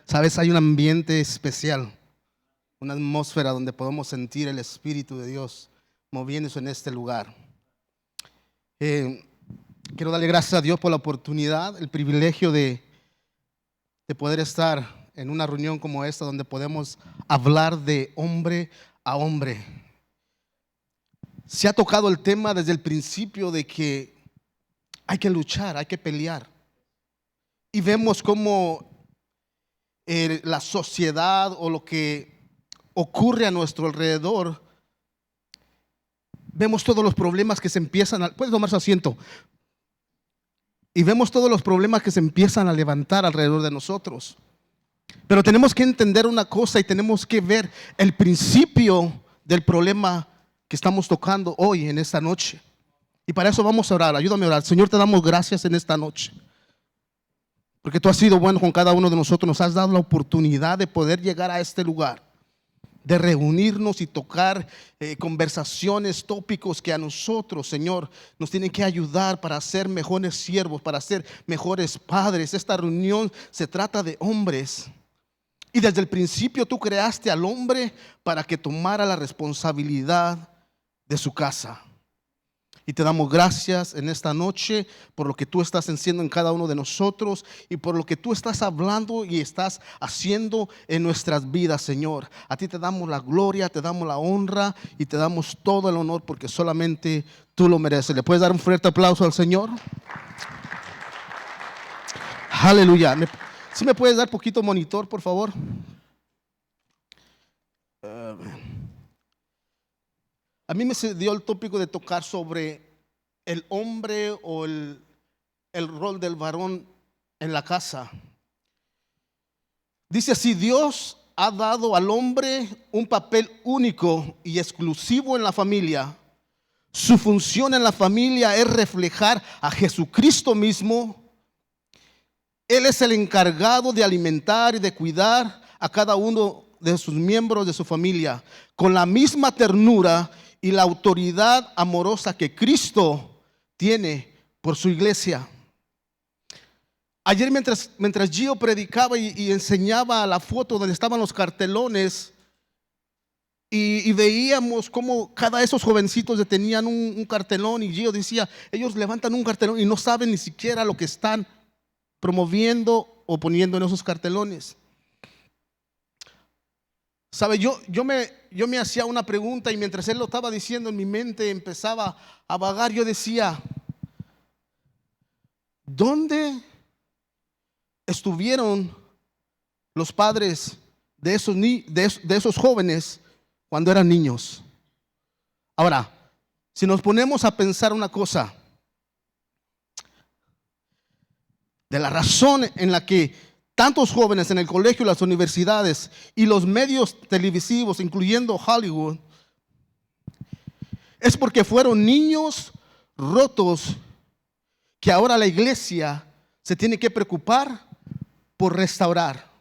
Sabes, hay un ambiente especial, una atmósfera donde podemos sentir el Espíritu de Dios moviéndose en este lugar. Quiero darle gracias a Dios por la oportunidad, el privilegio de poder estar en una reunión como esta, donde podemos hablar de hombre a hombre. Se ha tocado el tema desde el principio de que hay que luchar, hay que pelear. Y vemos cómo la sociedad o lo que ocurre a nuestro alrededor, vemos todos los problemas que se empiezan a... Puedes tomar su asiento. Y vemos todos los problemas que se empiezan a levantar alrededor de nosotros. Pero tenemos que entender una cosa y tenemos que ver el principio del problema que estamos tocando hoy en esta noche. Y para eso vamos a orar. Ayúdame a orar. Señor, te damos gracias en esta noche, porque tú has sido bueno con cada uno de nosotros. Nos has dado la oportunidad de poder llegar a este lugar, de reunirnos y tocar conversaciones, tópicos que a nosotros, Señor, nos tienen que ayudar para ser mejores siervos, para ser mejores padres. Esta reunión se trata de hombres. Y desde el principio tú creaste al hombre para que tomara la responsabilidad de su casa. Y te damos gracias en esta noche por lo que tú estás haciendo en cada uno de nosotros y por lo que tú estás hablando y estás haciendo en nuestras vidas, Señor. A ti te damos la gloria, te damos la honra y te damos todo el honor, porque solamente tú lo mereces. ¿Le puedes dar un fuerte aplauso al Señor? Aleluya. ¿Sí me puedes dar poquito monitor, por favor? A mí me dio el tópico de tocar sobre el hombre o el rol del varón en la casa. Dice así: Dios ha dado al hombre un papel único y exclusivo en la familia. Su función en la familia es reflejar a Jesucristo mismo. Él es el encargado de alimentar y de cuidar a cada uno de sus miembros de su familia con la misma ternura y la autoridad amorosa que Cristo tiene por su iglesia. Ayer mientras Gio predicaba y enseñaba la foto donde estaban los cartelones, y veíamos cómo cada de esos jovencitos tenían un cartelón, y Gio decía, ellos levantan un cartelón y no saben ni siquiera lo que están promoviendo o poniendo en esos cartelones. ¿Sabe? Yo me hacía una pregunta, y mientras él lo estaba diciendo, en mi mente empezaba a vagar. Yo decía, ¿dónde estuvieron los padres de esos jóvenes cuando eran niños? Ahora, si nos ponemos a pensar una cosa, de la razón en la que tantos jóvenes en el colegio, las universidades y los medios televisivos, incluyendo Hollywood, es porque fueron niños rotos que ahora la iglesia se tiene que preocupar por restaurar.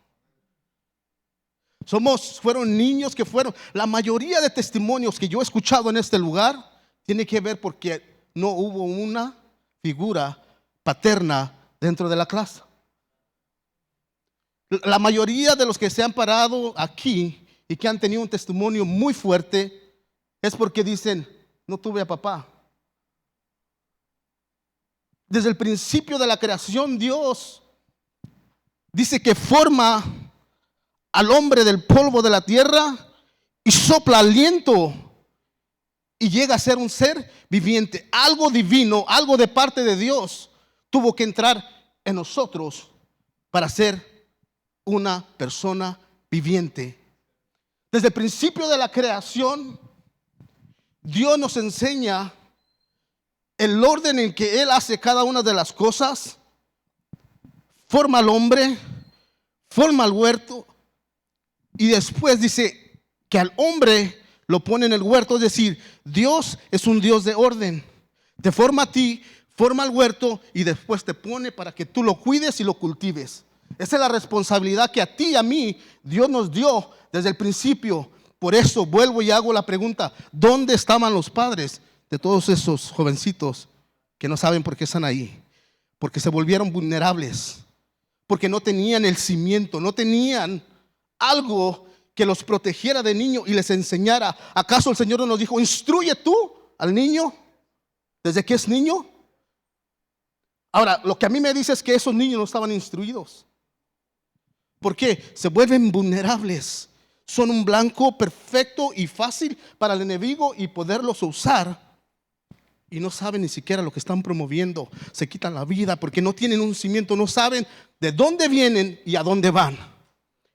Fueron niños que fueron, la mayoría de testimonios que yo he escuchado en este lugar tiene que ver porque no hubo una figura paterna dentro de la clase. La mayoría de los que se han parado aquí y que han tenido un testimonio muy fuerte es porque dicen, no tuve a papá. Desde el principio de la creación, Dios dice que forma al hombre del polvo de la tierra y sopla aliento y llega a ser un ser viviente. Algo divino, algo de parte de Dios tuvo que entrar en nosotros para ser una persona viviente. Desde el principio de la creación, Dios nos enseña el orden en que Él hace cada una de las cosas. Forma al hombre, forma al huerto, y después dice que al hombre lo pone en el huerto. Es decir, Dios es un Dios de orden. Te forma a ti, forma al huerto y después te pone para que tú lo cuides y lo cultives. Esa es la responsabilidad que a ti y a mí Dios nos dio desde el principio. Por eso vuelvo y hago la pregunta: ¿dónde estaban los padres de todos esos jovencitos que no saben por qué están ahí? Porque se volvieron vulnerables, porque no tenían el cimiento, no tenían algo que los protegiera de niño y les enseñara. ¿Acaso el Señor no nos dijo, instruye tú al niño desde que es niño? Ahora, lo que a mí me dice es que esos niños no estaban instruidos. ¿Por qué? Se vuelven vulnerables. Son un blanco perfecto y fácil para el enemigo y poderlos usar. Y no saben ni siquiera lo que están promoviendo. Se quitan la vida porque no tienen un cimiento, no saben de dónde vienen y a dónde van.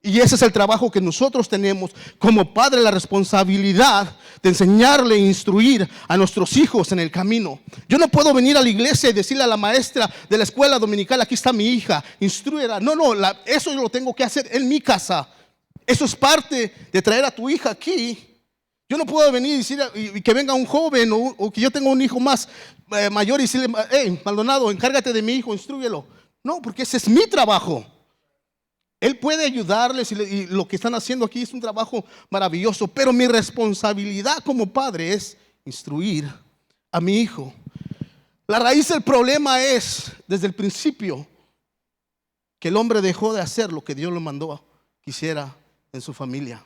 Y ese es el trabajo que nosotros tenemos como padre, la responsabilidad de enseñarle e instruir a nuestros hijos en el camino. Yo no puedo venir a la iglesia y decirle a la maestra de la escuela dominical, aquí está mi hija, instrúyela. No, eso yo lo tengo que hacer en mi casa. Eso es parte de traer a tu hija aquí. Yo no puedo venir y decir y que venga un joven o que yo tenga un hijo más mayor y decirle, hey, Maldonado, encárgate de mi hijo, instrúyelo. No, porque ese es mi trabajo. Él puede ayudarles y lo que están haciendo aquí es un trabajo maravilloso, pero mi responsabilidad como padre es instruir a mi hijo. La raíz del problema es, desde el principio, que el hombre dejó de hacer lo que Dios le mandó que hiciera en su familia.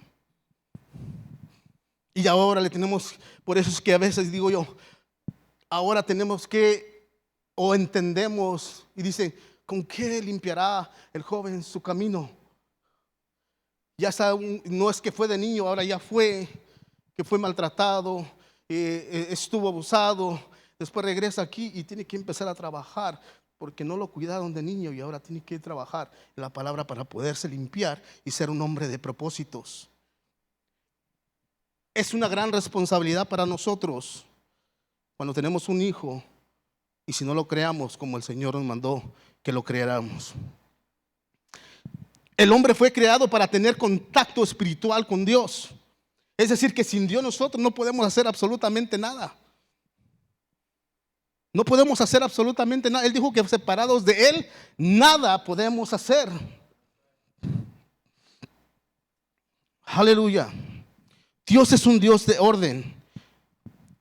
Y ahora le tenemos, por eso es que a veces digo yo, ahora tenemos que, o entendemos, y dicen, ¿con qué limpiará el joven su camino? Ya está, no es que fue de niño, ahora ya fue, que fue maltratado, estuvo abusado, después regresa aquí y tiene que empezar a trabajar, porque no lo cuidaron de niño y ahora tiene que trabajar en la palabra para poderse limpiar y ser un hombre de propósitos. Es una gran responsabilidad para nosotros cuando tenemos un hijo y si no lo creamos como el Señor nos mandó que lo creáramos. El hombre fue creado para tener contacto espiritual con Dios. Es decir, que sin Dios nosotros no podemos hacer absolutamente nada. No podemos hacer absolutamente nada. Él dijo que separados de Él, nada podemos hacer. Aleluya. Dios es un Dios de orden.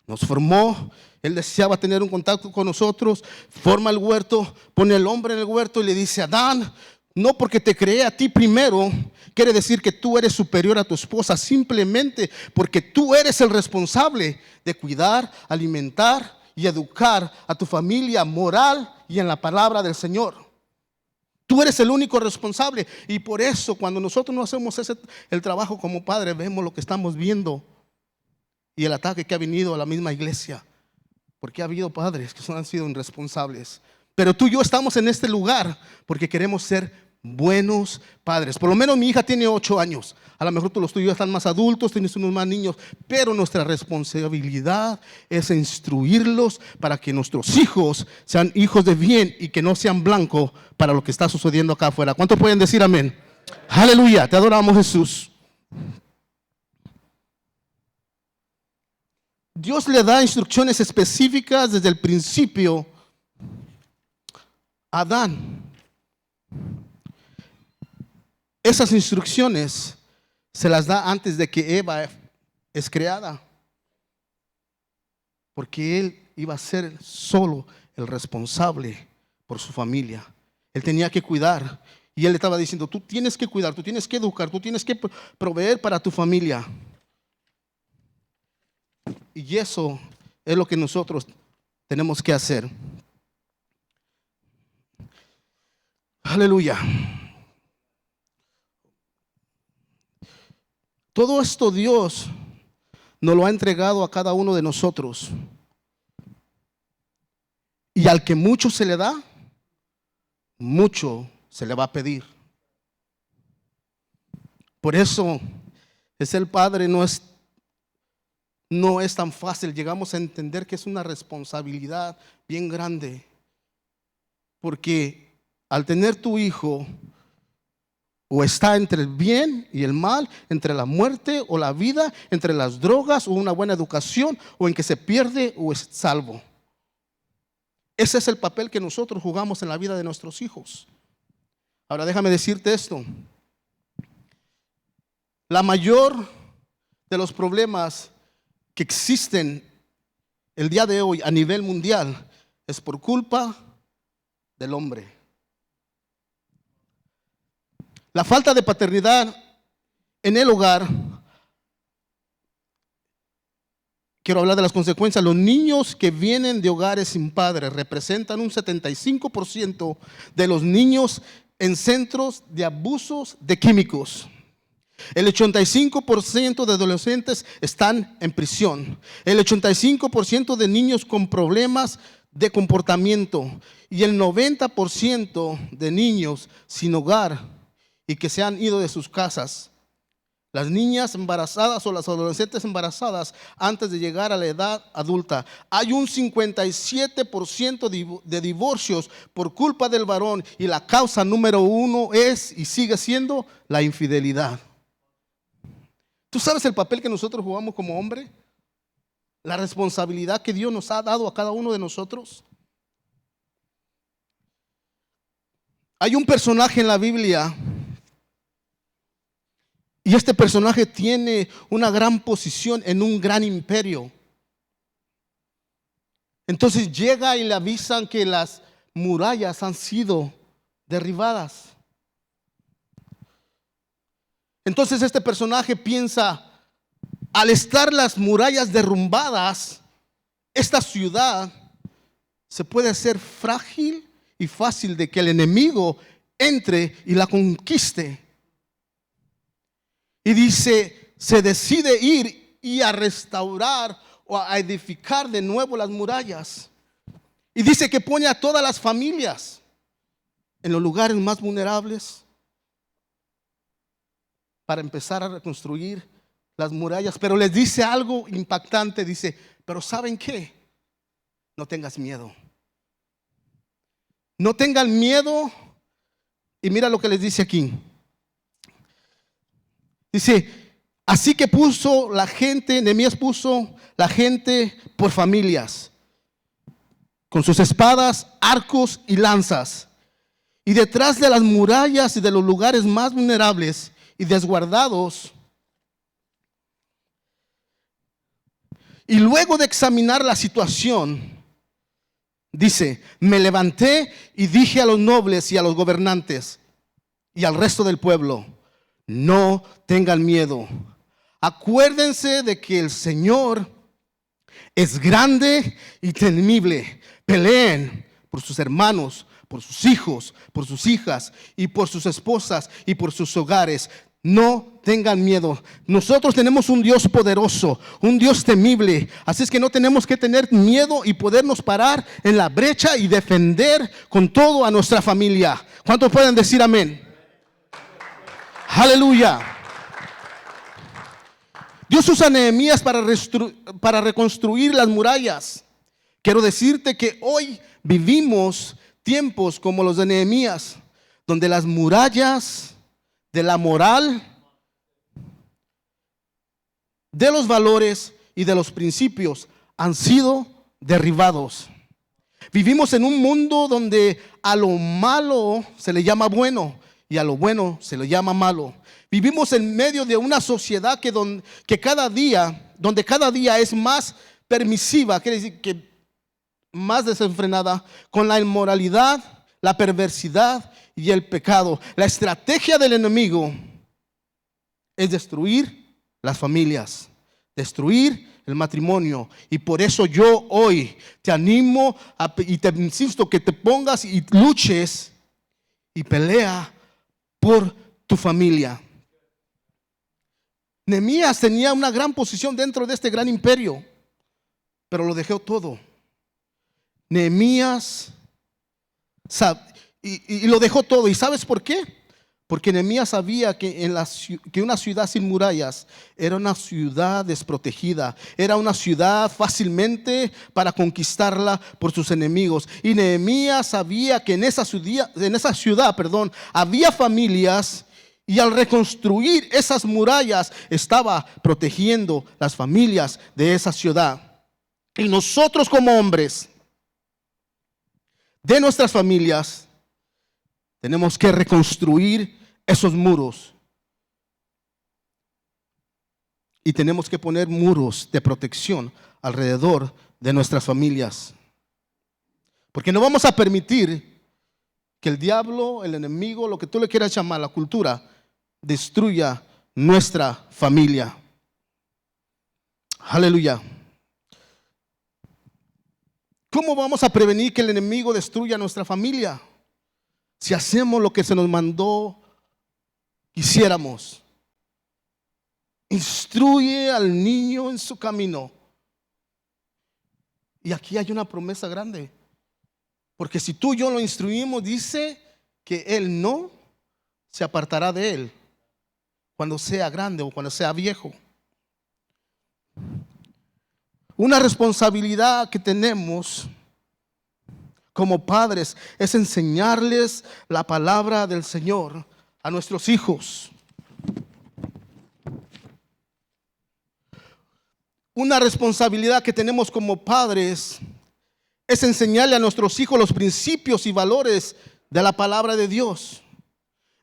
Nos formó, Él deseaba tener un contacto con nosotros, forma el huerto, pone al hombre en el huerto y le dice, Adán, no porque te creé a ti primero, quiere decir que tú eres superior a tu esposa, simplemente porque tú eres el responsable de cuidar, alimentar y educar a tu familia moral y en la palabra del Señor. Tú eres el único responsable y por eso cuando nosotros no hacemos el trabajo como padre, vemos lo que estamos viendo y el ataque que ha venido a la misma iglesia, porque ha habido padres que han sido irresponsables. Pero tú y yo estamos en este lugar porque queremos ser buenos padres. Por lo menos mi hija tiene 8 años. A lo mejor los tuyos están más adultos, tienes unos más niños. Pero nuestra responsabilidad es instruirlos para que nuestros hijos sean hijos de bien y que no sean blancos para lo que está sucediendo acá afuera. ¿Cuántos pueden decir amén? Aleluya, te adoramos, Jesús. Dios le da instrucciones específicas desde el principio a Adán. Esas instrucciones se las da antes de que Eva es creada, porque él iba a ser solo el responsable por su familia. Él tenía que cuidar y él le estaba diciendo, tú tienes que cuidar, tú tienes que educar, tú tienes que proveer para tu familia. Y eso es lo que nosotros tenemos que hacer. Aleluya. Todo esto Dios nos lo ha entregado a cada uno de nosotros. Y al que mucho se le da, mucho se le va a pedir. Por eso es el Padre, no es tan fácil. Llegamos a entender que es una responsabilidad bien grande. Porque al tener tu hijo, o está entre el bien y el mal, entre la muerte o la vida, entre las drogas o una buena educación, o en que se pierde o es salvo. Ese es el papel que nosotros jugamos en la vida de nuestros hijos. Ahora déjame decirte esto. La mayor de los problemas que existen el día de hoy a nivel mundial es por culpa del hombre. La falta de paternidad en el hogar. Quiero hablar de las consecuencias. Los niños que vienen de hogares sin padres representan un 75% de los niños en centros de abusos de químicos. El 85% de adolescentes están en prisión. El 85% de niños con problemas de comportamiento. Y el 90% de niños sin hogar y que se han ido de sus casas. Las niñas embarazadas o las adolescentes embarazadas antes de llegar a la edad adulta. Hay un 57% de divorcios por culpa del varón y la causa número 1 es y sigue siendo la infidelidad. ¿Tú sabes el papel que nosotros jugamos como hombre? La responsabilidad que Dios nos ha dado a cada uno de nosotros. Hay un personaje en la Biblia. Y este personaje tiene una gran posición en un gran imperio. Entonces llega y le avisan que las murallas han sido derribadas. Entonces este personaje piensa, al estar las murallas derrumbadas, esta ciudad se puede hacer frágil y fácil de que el enemigo entre y la conquiste. Y dice, se decide ir y a restaurar o a edificar de nuevo las murallas. Y dice que pone a todas las familias en los lugares más vulnerables para empezar a reconstruir las murallas. Pero les dice algo impactante, dice, pero ¿saben qué? No tengas miedo. No tengan miedo. Y mira lo que les dice aquí. Dice, así que Nehemías puso la gente por familias, con sus espadas, arcos y lanzas. Y detrás de las murallas y de los lugares más vulnerables y desguardados. Y luego de examinar la situación, dice, me levanté y dije a los nobles y a los gobernantes y al resto del pueblo, no tengan miedo. Acuérdense de que el Señor es grande y temible. Peleen por sus hermanos, por sus hijos, por sus hijas y por sus esposas y por sus hogares. No tengan miedo. Nosotros tenemos un Dios poderoso, un Dios temible. Así es que no tenemos que tener miedo y podernos parar en la brecha y defender con todo a nuestra familia. ¿Cuántos pueden decir amén? Aleluya. Dios usa a Nehemías para reconstruir las murallas. Quiero decirte que hoy vivimos tiempos como los de Nehemías, donde las murallas de la moral, de los valores y de los principios han sido derribados. Vivimos en un mundo donde a lo malo se le llama bueno y a lo bueno se le llama malo. Vivimos en medio de una sociedad donde cada día es más permisiva, quiere decir que más desenfrenada, con la inmoralidad, la perversidad y el pecado. La estrategia del enemigo es destruir las familias, destruir el matrimonio. Y por eso yo hoy te animo y te insisto que te pongas y luches y pelea por tu familia. Nehemías tenía una gran posición dentro de este gran imperio, pero lo dejó todo. Nehemías y lo dejó todo. ¿Y sabes por qué? Porque Nehemías sabía que una ciudad sin murallas era una ciudad desprotegida, era una ciudad fácilmente para conquistarla por sus enemigos. Y Nehemías sabía que en esa ciudad, había familias, y al reconstruir esas murallas estaba protegiendo las familias de esa ciudad. Y nosotros como hombres de nuestras familias tenemos que reconstruir esos muros. Y tenemos que poner muros de protección alrededor de nuestras familias. Porque no vamos a permitir que el diablo, el enemigo, lo que tú le quieras llamar, la cultura, destruya nuestra familia. Aleluya. ¿Cómo vamos a prevenir que el enemigo destruya nuestra familia? Si hacemos lo que se nos mandó hiciéramos. Instruye al niño en su camino. Y aquí hay una promesa grande. Porque si tú y yo lo instruimos, dice que él no se apartará de él cuando sea grande o cuando sea viejo. Una responsabilidad que tenemos como padres es enseñarles la palabra del Señor a nuestros hijos. Una responsabilidad que tenemos como padres es enseñarle a nuestros hijos los principios y valores de la palabra de Dios.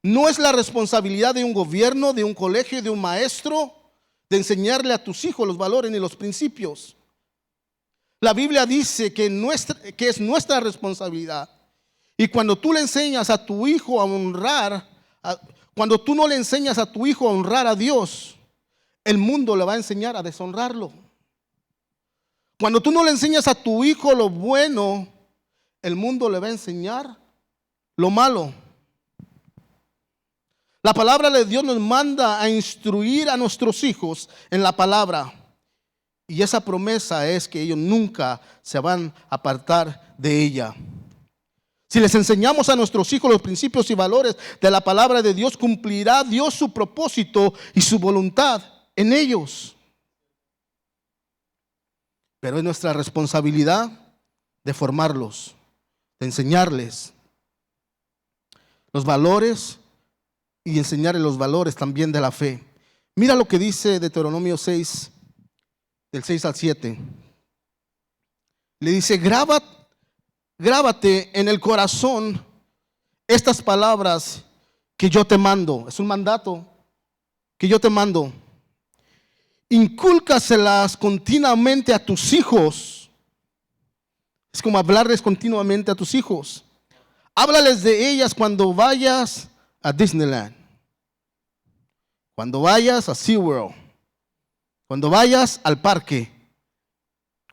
No es la responsabilidad de un gobierno, de un colegio, de un maestro, de enseñarle a tus hijos los valores ni los principios. La Biblia dice que es nuestra responsabilidad. Y cuando tú le enseñas a tu hijo a honrar, cuando tú no le enseñas a tu hijo a honrar a Dios, el mundo le va a enseñar a deshonrarlo. Cuando tú no le enseñas a tu hijo lo bueno, el mundo le va a enseñar lo malo. La palabra de Dios nos manda a instruir a nuestros hijos en la palabra. Y esa promesa es que ellos nunca se van a apartar de ella. Si les enseñamos a nuestros hijos los principios y valores de la palabra de Dios, cumplirá Dios su propósito y su voluntad en ellos. Pero es nuestra responsabilidad de formarlos, de enseñarles los valores y enseñarles los valores también de la fe. Mira lo que dice Deuteronomio 6, del 6 al 7. Le dice: grábate en el corazón estas palabras que yo te mando. Es un mandato que yo te mando. Incúlcaselas continuamente a tus hijos. Es como hablarles continuamente a tus hijos. Háblales de ellas cuando vayas a Disneyland, cuando vayas a SeaWorld, cuando vayas al parque,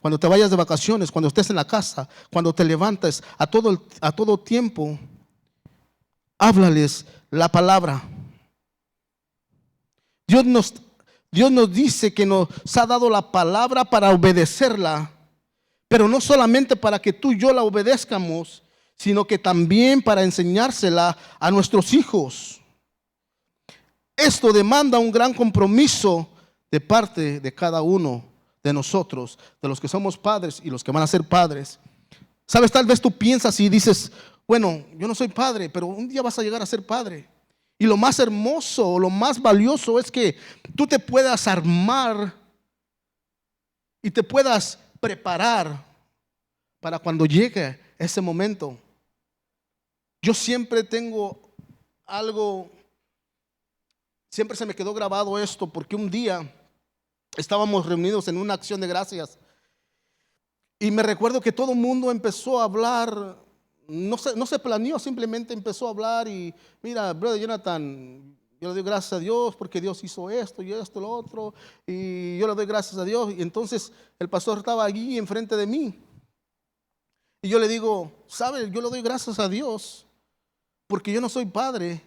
cuando te vayas de vacaciones, cuando estés en la casa, cuando te levantes, a todo tiempo, háblales la palabra. Dios nos dice que nos ha dado la palabra para obedecerla, pero no solamente para que tú y yo la obedezcamos, sino que también para enseñársela a nuestros hijos. Esto demanda un gran compromiso de parte de cada uno de nosotros, de los que somos padres y los que van a ser padres. Sabes, tal vez tú piensas y dices: bueno, yo no soy padre, pero un día vas a llegar a ser padre. Y lo más hermoso, lo más valioso es que tú te puedas armar y te puedas preparar para cuando llegue ese momento. Yo siempre tengo algo, siempre se me quedó grabado esto, porque un día estábamos reunidos en una acción de gracias y me recuerdo que todo el mundo empezó a hablar. No se planeó, simplemente empezó a hablar. Y mira, brother Jonathan, yo le doy gracias a Dios porque Dios hizo esto y esto, lo otro, y yo le doy gracias a Dios. Y entonces el pastor estaba allí enfrente de mí y yo le digo: ¿sabe? Yo le doy gracias a Dios porque yo no soy padre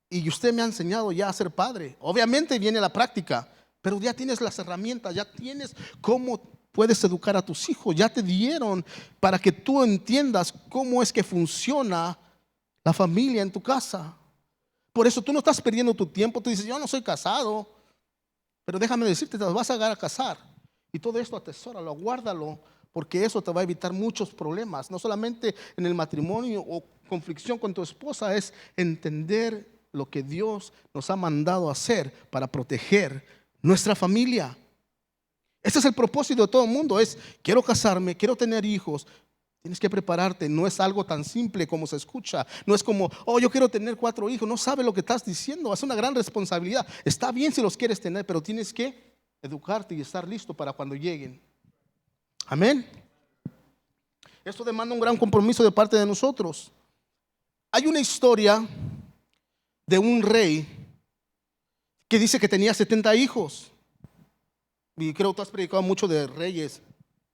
y usted me ha enseñado ya a ser padre. Obviamente viene la práctica, pero ya tienes las herramientas, ya tienes cómo puedes educar a tus hijos. Ya te dieron para que tú entiendas cómo es que funciona la familia en tu casa. Por eso tú no estás perdiendo tu tiempo. Tú dices: yo no soy casado, pero déjame decirte, te vas a llegar a casar. Y todo esto atesóralo, guárdalo, porque eso te va a evitar muchos problemas. No solamente en el matrimonio o conflicción con tu esposa, es entender lo que Dios nos ha mandado a hacer para proteger nuestra familia. Ese es el propósito de todo el mundo: es quiero casarme, quiero tener hijos. Tienes que prepararte. No es algo tan simple como se escucha. No es como: oh, yo quiero tener 4 hijos. No sabes lo que estás diciendo. Es una gran responsabilidad. Está bien si los quieres tener, pero tienes que educarte y estar listo para cuando lleguen. Amén. Esto demanda un gran compromiso de parte de nosotros. Hay una historia de un rey que dice que tenía 70 hijos. Y creo que tú has predicado mucho de reyes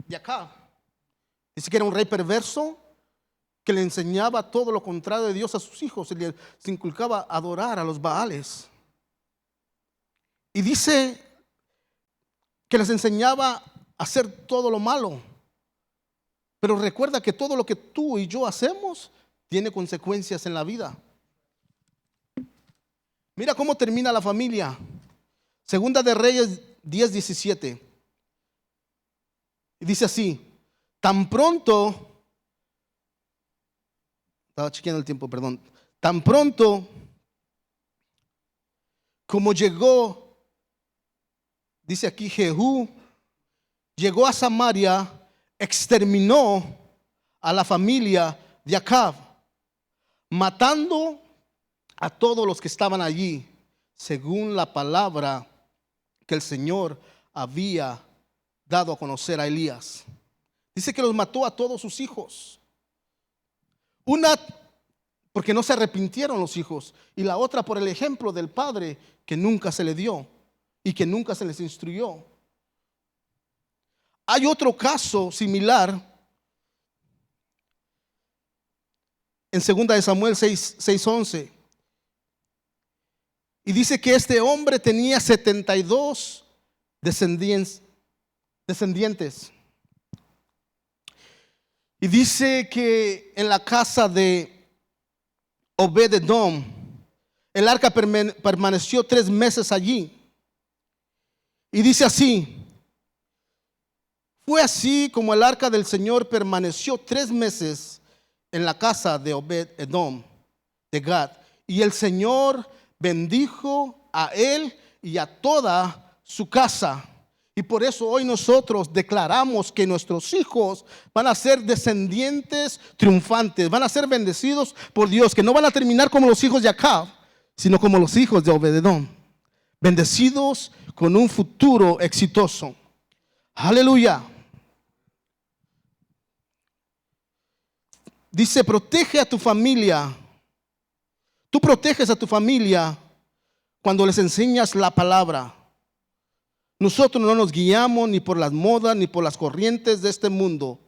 de acá. Dice que era un rey perverso que le enseñaba todo lo contrario de Dios a sus hijos y les inculcaba adorar a los Baales. Y dice que les enseñaba a hacer todo lo malo. Pero recuerda que todo lo que tú y yo hacemos tiene consecuencias en la vida. Mira cómo termina la familia. Segunda de Reyes 10:17. Y dice así: tan pronto, estaba chequeando el tiempo, perdón. Tan pronto como llegó, dice aquí, Jehú llegó a Samaria, exterminó a la familia de Acab, matando a todos los que estaban allí, según la palabra que el Señor había dado a conocer a Elías. Dice que los mató a todos sus hijos. Una, porque no se arrepintieron los hijos, y la otra por el ejemplo del padre que nunca se le dio y que nunca se les instruyó. Hay otro caso similar en 2 de Samuel 6:11. Y dice que este hombre tenía 72 descendientes. Y dice que en la casa de Obed-edom, el arca permaneció 3 meses allí. Y dice así: fue así como el arca del Señor permaneció 3 meses en la casa de Obed-edom de Gad. Y el Señor bendijo a él y a toda su casa. Y por eso hoy nosotros declaramos que nuestros hijos van a ser descendientes triunfantes, van a ser bendecidos por Dios, que no van a terminar como los hijos de Acab, sino como los hijos de Obed-edom, bendecidos con un futuro exitoso. Aleluya. Dice: protege a tu familia. Tú proteges a tu familia cuando les enseñas la palabra. Nosotros no nos guiamos ni por las modas ni por las corrientes de este mundo,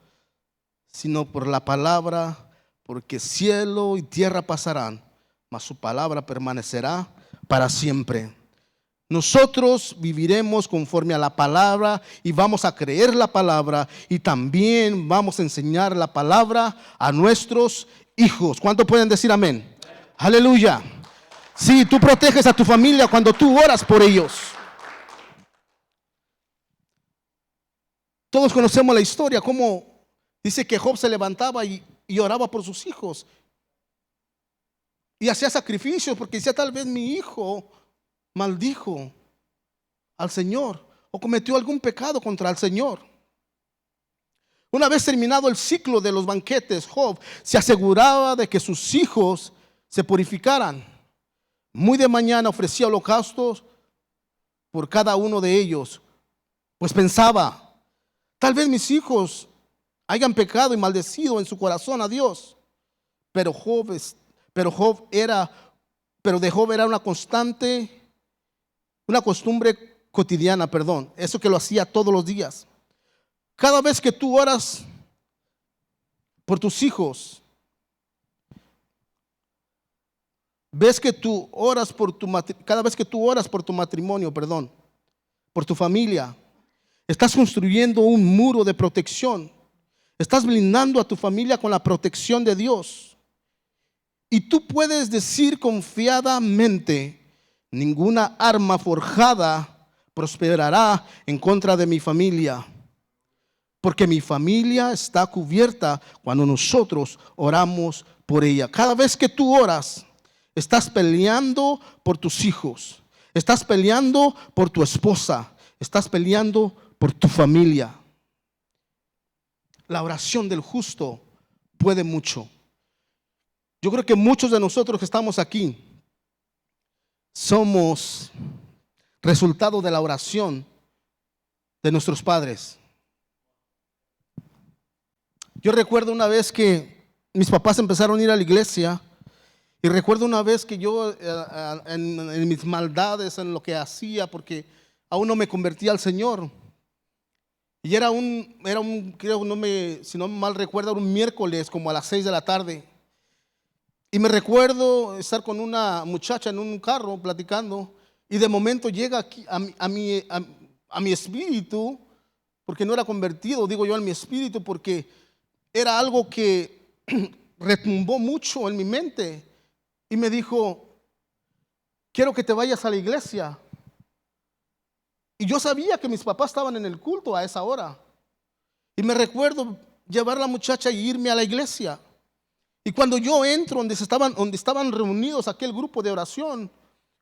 sino por la palabra, porque cielo y tierra pasarán, mas su palabra permanecerá para siempre. Nosotros viviremos conforme a la palabra y vamos a creer la palabra, y también vamos a enseñar la palabra a nuestros hijos. ¿Cuántos pueden decir amén? Aleluya. Sí, tú proteges a tu familia cuando tú oras por ellos. Todos conocemos la historia, como dice que Job se levantaba y oraba por sus hijos. Y hacía sacrificios porque decía: tal vez mi hijo maldijo al Señor o cometió algún pecado contra el Señor. Una vez terminado el ciclo de los banquetes, Job se aseguraba de que sus hijos se purificaran. Muy de mañana ofrecía holocaustos por cada uno de ellos, pues pensaba: tal vez mis hijos hayan pecado y maldecido en su corazón a Dios. Pero de Job era una costumbre cotidiana, eso que lo hacía todos los días. Cada vez que tú oras por tus hijos, cada vez que tú oras por tu matrimonio, por tu familia, estás construyendo un muro de protección. Estás blindando a tu familia con la protección de Dios. Y tú puedes decir confiadamente: ninguna arma forjada prosperará en contra de mi familia, porque mi familia está cubierta cuando nosotros oramos por ella. Cada vez que tú oras, estás peleando por tus hijos, estás peleando por tu esposa, estás peleando por tu familia. La oración del justo puede mucho. Yo creo que muchos de nosotros que estamos aquí somos resultado de la oración de nuestros padres. Yo recuerdo una vez que mis papás empezaron a ir a la iglesia Y recuerdo una vez que yo en mis maldades, en lo que hacía, porque aún no me convertía al Señor. Y creo, si no mal recuerdo, era un miércoles como a las 6 de la tarde. Y me recuerdo estar con una muchacha en un carro platicando, y de momento llega aquí a mi espíritu, porque no era convertido, digo yo, en mi espíritu, porque era algo que retumbó mucho en mi mente. Y me dijo: quiero que te vayas a la iglesia. Y yo sabía que mis papás estaban en el culto a esa hora. Y me recuerdo llevar a la muchacha y irme a la iglesia. Y cuando yo entro donde estaban reunidos aquel grupo de oración,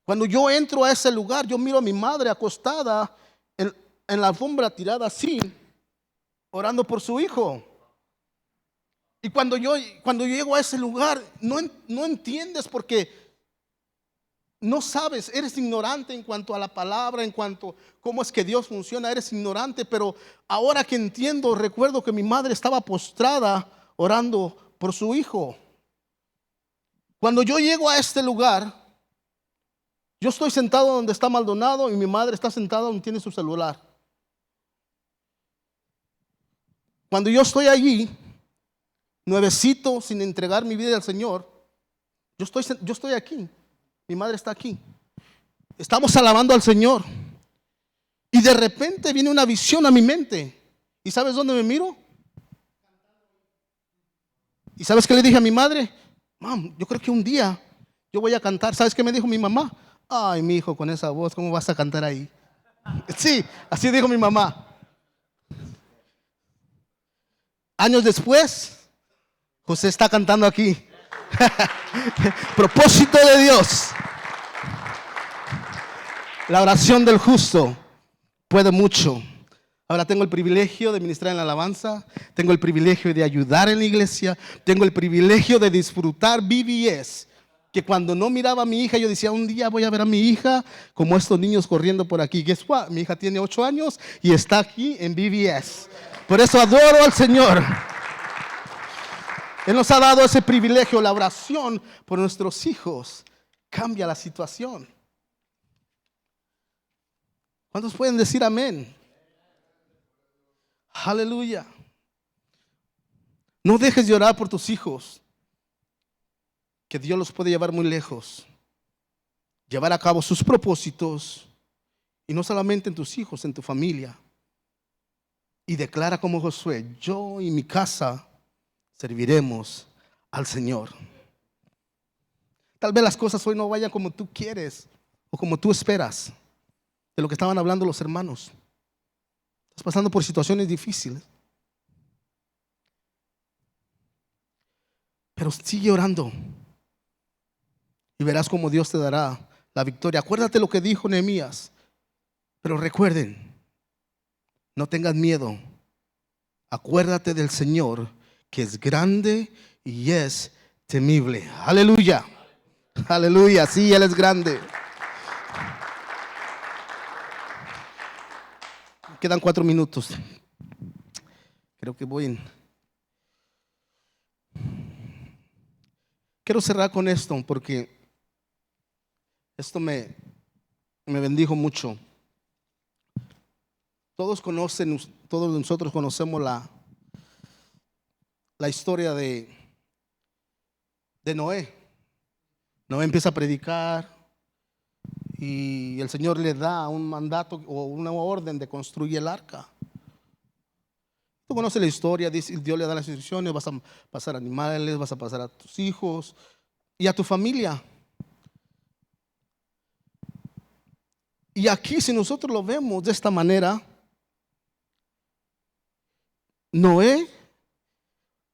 cuando yo entro a ese lugar, yo miro a mi madre acostada en la alfombra, tirada así, orando por su hijo. Y cuando yo llego a ese lugar, no entiendes, porque no sabes, eres ignorante en cuanto a la palabra, en cuanto a cómo es que Dios funciona, eres ignorante. Pero ahora que entiendo, recuerdo que mi madre estaba postrada orando por su hijo. Cuando yo llego a este lugar, yo estoy sentado donde está Maldonado y mi madre está sentada donde tiene su celular. Cuando yo estoy allí, nuevecito, sin entregar mi vida al Señor, yo estoy aquí, mi madre está aquí, estamos alabando al Señor, y de repente viene una visión a mi mente. ¿Y sabes dónde me miro? ¿Y sabes qué le dije a mi madre? Mam, yo creo que un día yo voy a cantar. ¿Sabes qué me dijo mi mamá? Ay, mi hijo, con esa voz, ¿cómo vas a cantar ahí? Sí, así dijo mi mamá. Años después, José está cantando aquí. Propósito de Dios. La oración del justo puede mucho. Ahora tengo el privilegio de ministrar en la alabanza, tengo el privilegio de ayudar en la iglesia, tengo el privilegio de disfrutar VBS, que cuando no miraba a mi hija, yo decía: un día voy a ver a mi hija como estos niños corriendo por aquí. Guess what? Mi hija tiene 8 años y está aquí en VBS. Por eso adoro al Señor. Él nos ha dado ese privilegio. La oración por nuestros hijos cambia la situación. ¿Cuántos pueden decir amén? Aleluya. No dejes de orar por tus hijos, que Dios los puede llevar muy lejos, llevar a cabo sus propósitos, y no solamente en tus hijos, en tu familia. Y declara como Josué: yo y mi casa serviremos al Señor. Tal vez las cosas hoy no vayan como tú quieres o como tú esperas, de lo que estaban hablando los hermanos. Estás pasando por situaciones difíciles, pero sigue orando y verás cómo Dios te dará la victoria. Acuérdate lo que dijo Nehemías. Pero recuerden, no tengas miedo. Acuérdate del Señor, que es grande y es temible. Aleluya. Aleluya. Sí, Él es grande. Quedan 4 minutos. Creo que quiero cerrar con esto, porque esto me bendijo mucho. Todos nosotros conocemos la historia de Noé. Noé empieza a predicar y el Señor le da un mandato o una orden de construir el arca. Tú conoces la historia. Dios le da las instrucciones: vas a pasar animales, vas a pasar a tus hijos y a tu familia. Y aquí, si nosotros lo vemos de esta manera, Noé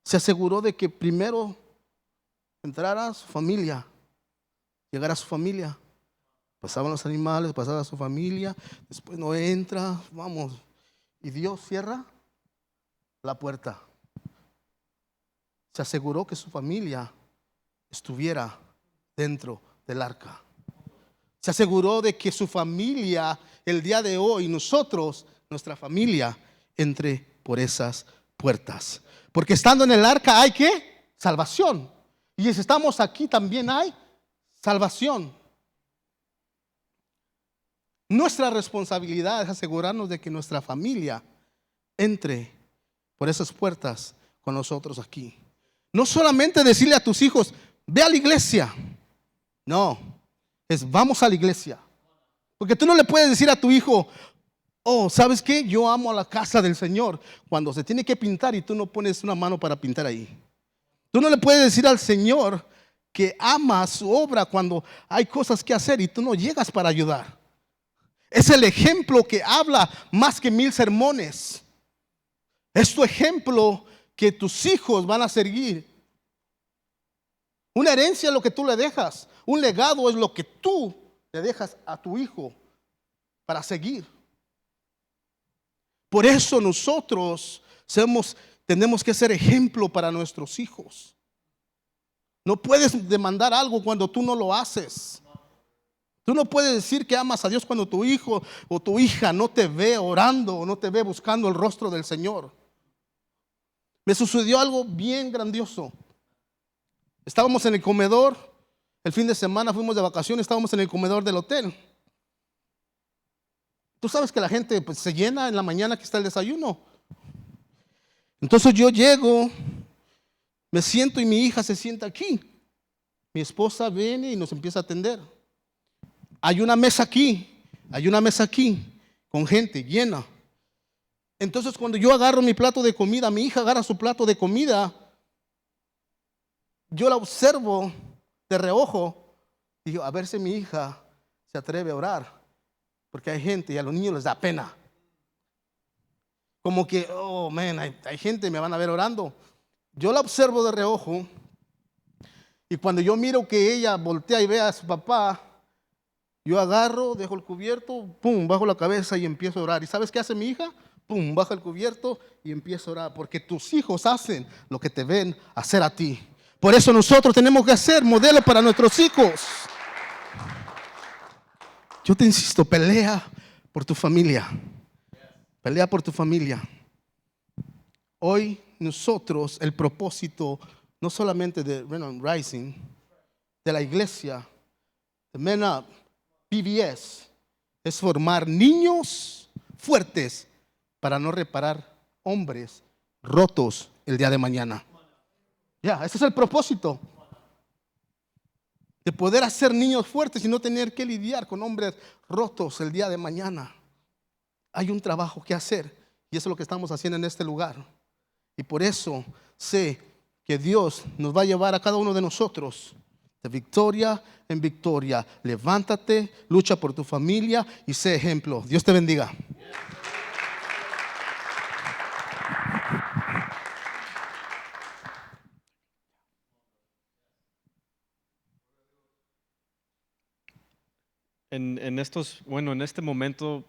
se aseguró de que primero entrara su familia, llegara a su familia. Pasaban los animales, pasaba su familia, después Noé entra, vamos, y Dios cierra la puerta. Se aseguró que su familia estuviera dentro del arca. Se aseguró de que su familia, el día de hoy, nosotros, nuestra familia, entre por esas puertas. Porque estando en el arca hay ¿qué? Salvación. Y si estamos aquí también hay salvación. Nuestra responsabilidad es asegurarnos de que nuestra familia entre por esas puertas con nosotros aquí. No solamente decirle a tus hijos, ve a la iglesia. No, es vamos a la iglesia. Porque tú no le puedes decir a tu hijo, oh, ¿sabes qué? Yo amo a la casa del Señor cuando se tiene que pintar y tú no pones una mano para pintar ahí. Tú no le puedes decir al Señor que ama su obra cuando hay cosas que hacer y tú no llegas para ayudar. Es el ejemplo que habla más que 1000 sermones. Es tu ejemplo que tus hijos van a seguir. Una herencia es lo que tú le dejas. Un legado es lo que tú le dejas a tu hijo para seguir. Por eso nosotros tenemos que ser ejemplo para nuestros hijos. No puedes demandar algo cuando tú no lo haces. Tú no puedes decir que amas a Dios cuando tu hijo o tu hija no te ve orando o no te ve buscando el rostro del Señor. Me sucedió algo bien grandioso. Estábamos en el comedor, el fin de semana fuimos de vacaciones, estábamos en el comedor del hotel. Tú sabes que la gente pues, se llena en la mañana que está el desayuno. Entonces yo llego, me siento y mi hija se sienta aquí. Mi esposa viene y nos empieza a atender. Hay una mesa aquí con gente llena. Entonces cuando yo agarro mi plato de comida, mi hija agarra su plato de comida, yo la observo de reojo y digo, a ver si mi hija se atreve a orar, porque hay gente y a los niños les da pena. Como que, oh man, hay gente, me van a ver orando. Yo la observo de reojo y cuando yo miro que ella voltea y ve a su papá, yo agarro, dejo el cubierto, pum, bajo la cabeza y empiezo a orar. ¿Y sabes qué hace mi hija? Pum, baja el cubierto y empiezo a orar. Porque tus hijos hacen lo que te ven hacer a ti. Por eso nosotros tenemos que ser modelo para nuestros hijos. Yo te insisto, pelea por tu familia. Pelea por tu familia. Hoy nosotros, el propósito, no solamente de Men Rising, de la iglesia, de Men Up, PBS, es formar niños fuertes para no reparar hombres rotos el día de mañana. Ese es el propósito. De poder hacer niños fuertes y no tener que lidiar con hombres rotos el día de mañana. Hay un trabajo que hacer y eso es lo que estamos haciendo en este lugar. Y por eso sé que Dios nos va a llevar a cada uno de nosotros de victoria en victoria. Levántate, lucha por tu familia y sé ejemplo. Dios te bendiga. En este momento,